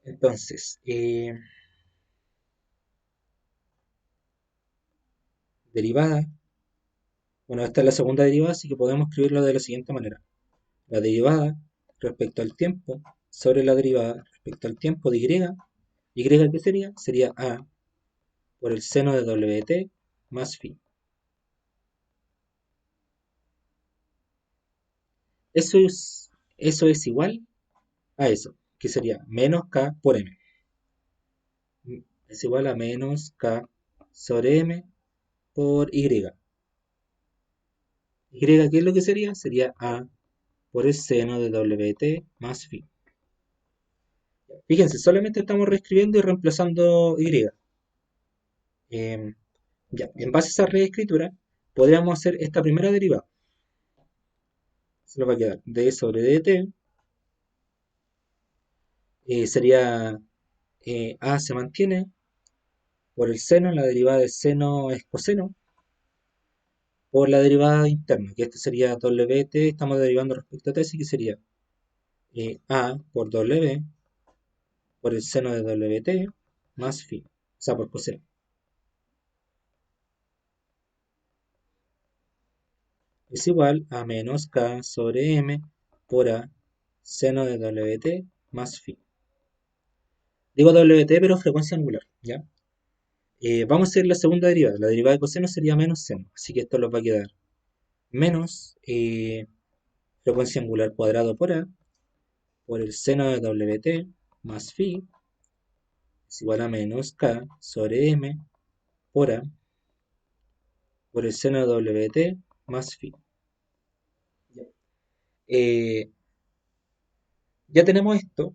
Entonces, derivada. Bueno, esta es la segunda derivada, así que podemos escribirlo de la siguiente manera. La derivada respecto al tiempo sobre la derivada respecto al tiempo de y. ¿Y qué sería? Sería a por el seno de wt más phi. Eso es, eso es igual a eso, que sería menos k por m. Es igual a menos k sobre m por y. ¿Y qué es lo que sería? Sería a por el seno de wt más phi. Fíjense, solamente estamos reescribiendo y reemplazando y. Em, ya, en base a esa reescritura, podríamos hacer esta primera derivada. Se nos va a quedar d sobre dt. Sería a se mantiene por el seno, la derivada del seno es coseno, por la derivada interna, que este sería wt, estamos derivando respecto a t, así que sería a por w por el seno de wt más phi, o sea, por coseno. Es igual a menos k sobre m por a seno de wt más phi. Digo wt, pero frecuencia angular, ¿ya? Vamos a hacer la segunda derivada. La derivada de coseno sería menos seno, así que esto nos va a quedar menos frecuencia angular cuadrado por a por el seno de wt más phi es igual a menos k sobre m por a por el seno de wt más phi. Eh, ya tenemos esto.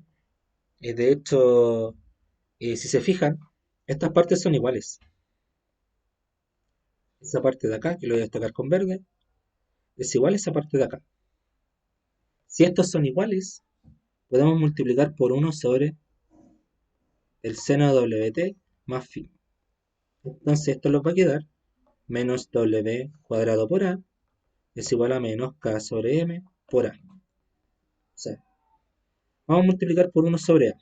De hecho, si se fijan, estas partes son iguales. Esa parte de acá, que lo voy a destacar con verde, es igual a esa parte de acá. Si estos son iguales, podemos multiplicar por 1 sobre el seno de wt más phi. Entonces esto nos va a quedar menos w cuadrado por a es igual a menos k sobre m por a. O sea, vamos a multiplicar por 1 sobre a.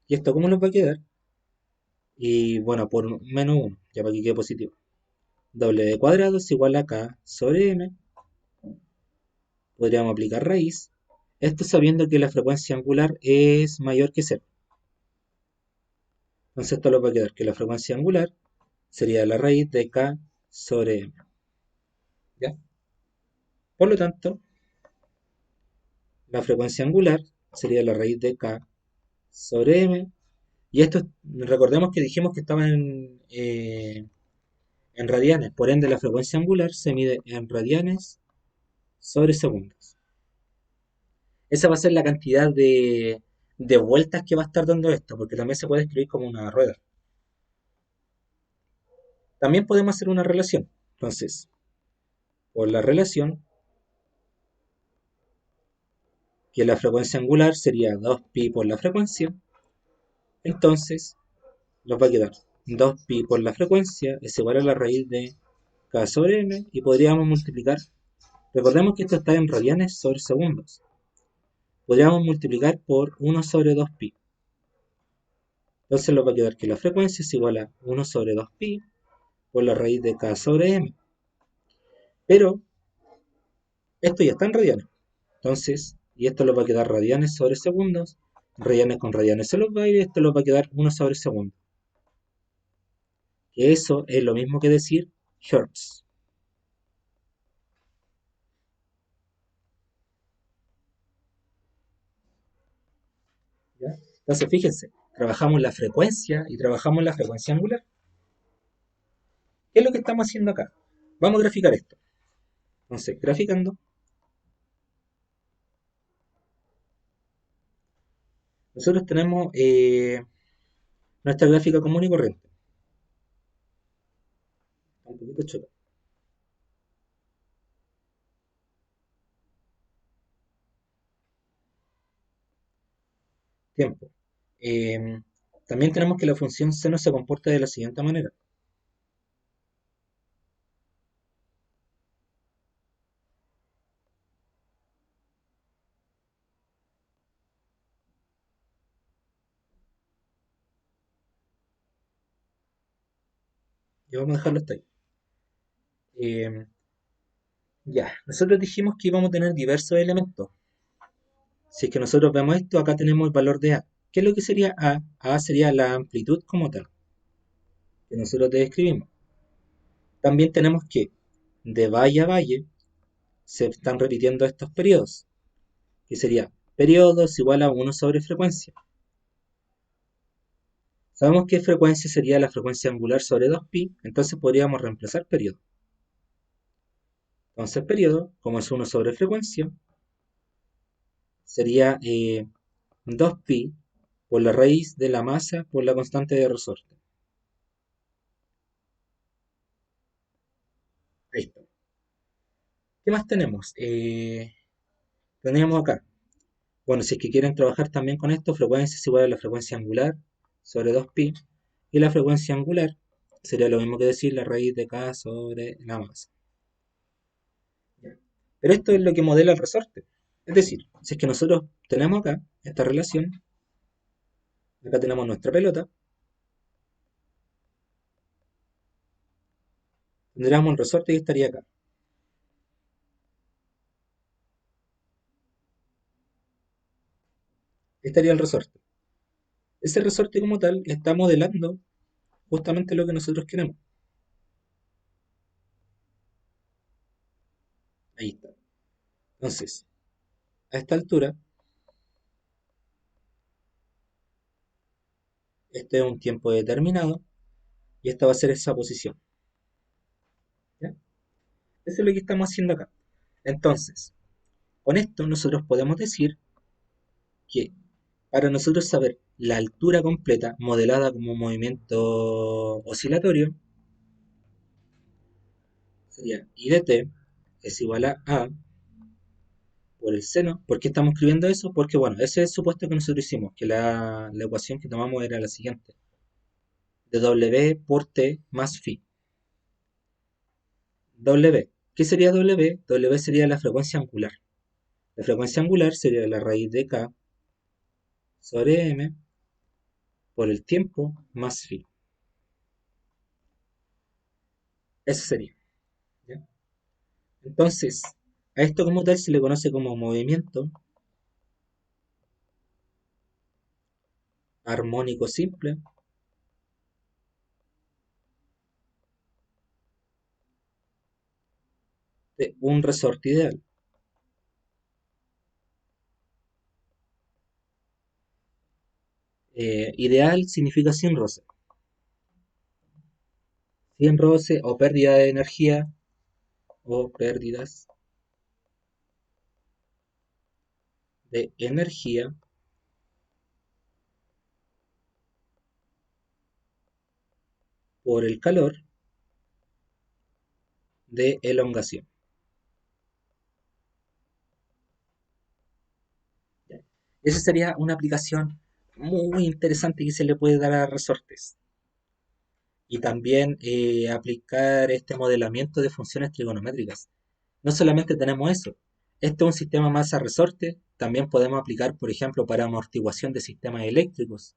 ¿Y esto cómo nos va a quedar? Y bueno, por menos 1, ya para que quede positivo. W cuadrado es igual a k sobre m. Podríamos aplicar raíz. Esto sabiendo que la frecuencia angular es mayor que 0. Entonces esto nos va a quedar que la frecuencia angular sería la raíz de k sobre m. ¿Ya? Por lo tanto, la frecuencia angular sería la raíz de k sobre m. Y esto, recordemos que dijimos que estaba en radianes. Por ende, la frecuencia angular se mide en radianes sobre segundos. Esa va a ser la cantidad de vueltas que va a estar dando esto, porque también se puede escribir como una rueda. También podemos hacer una relación. Entonces, por la relación, que la frecuencia angular sería 2pi por la frecuencia, entonces nos va a quedar 2pi por la frecuencia es igual a la raíz de k sobre m y podríamos multiplicar. Recordemos que esto está en radianes sobre segundos. Podríamos multiplicar por 1 sobre 2pi. Entonces nos va a quedar que la frecuencia es igual a 1 sobre 2pi por la raíz de k sobre m. Pero esto ya está en radianes. Entonces, y esto nos va a quedar radianes sobre segundos. Radianes con radianes se los va a ir y esto nos va a quedar 1 sobre segundo. Que eso es lo mismo que decir hertz. ¿Ya? Entonces, fíjense, trabajamos la frecuencia y trabajamos la frecuencia angular. ¿Qué es lo que estamos haciendo acá? Vamos a graficar esto. Entonces, graficando, nosotros tenemos nuestra gráfica común y corriente. Un poquito chulo. Tiempo. Eh, También tenemos que la función seno se comporta de la siguiente manera. Y vamos a dejarlo hasta ahí. Eh, ya, nosotros dijimos que íbamos a tener diversos elementos. Si es que nosotros vemos esto, acá tenemos el valor de A. ¿Qué es lo que sería A? A sería la amplitud como tal, que nosotros describimos. También tenemos que de valle a valle se están repitiendo estos periodos, que sería periodos igual a 1 sobre frecuencia. Sabemos que frecuencia sería la frecuencia angular sobre 2pi, entonces podríamos reemplazar periodo. Entonces periodo, como es 1 sobre frecuencia, sería 2pi por la raíz de la masa por la constante de resorte. Ahí está. ¿Qué más tenemos? Tenemos acá. Bueno, si es que quieren trabajar también con esto, frecuencia es igual a la frecuencia angular sobre 2pi. Y la frecuencia angular sería lo mismo que decir la raíz de k sobre la masa. Pero esto es lo que modela el resorte. Es decir, si es que nosotros tenemos acá esta relación, acá tenemos nuestra pelota, tendríamos el resorte que estaría acá. Estaría el resorte. Ese resorte como tal está modelando justamente lo que nosotros queremos. Ahí está. Entonces, a esta altura, este es un tiempo determinado y esta va a ser esa posición. ¿Ya? Eso es lo que estamos haciendo acá. Entonces, con esto nosotros podemos decir que para nosotros saber la altura completa modelada como movimiento oscilatorio, sería I de t es igual a por el seno. ¿Por qué estamos escribiendo eso? Porque bueno, ese es el supuesto que nosotros hicimos, que la ecuación que tomamos era la siguiente, de W por T más phi. W, ¿qué sería W? W sería la frecuencia angular. La frecuencia angular sería la raíz de K sobre M por el tiempo más phi. Eso sería. ¿Ya? Entonces, a esto como tal se le conoce como movimiento armónico simple de un resorte ideal. Ideal significa sin roce. Sin roce o pérdida de energía o pérdidas de energía por el calor de elongación. Esa sería una aplicación muy interesante que se le puede dar a resortes. Y también aplicar este modelamiento de funciones trigonométricas. No solamente tenemos eso, este es un sistema masa resorte, también podemos aplicar, por ejemplo, para amortiguación de sistemas eléctricos.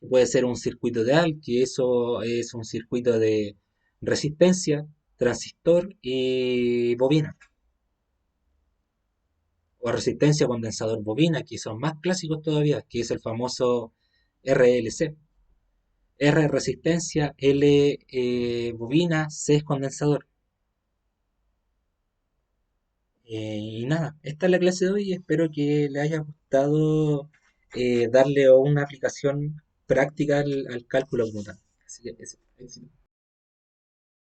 Puede ser un circuito de AL, que eso es un circuito de resistencia, transistor y bobina. O resistencia condensador bobina, que son más clásicos todavía, que es el famoso RLC. R resistencia, L bobina, C es condensador. Y nada, esta es la clase de hoy. Espero que le haya gustado darle una aplicación práctica al cálculo como tal. Así que eso, éxito.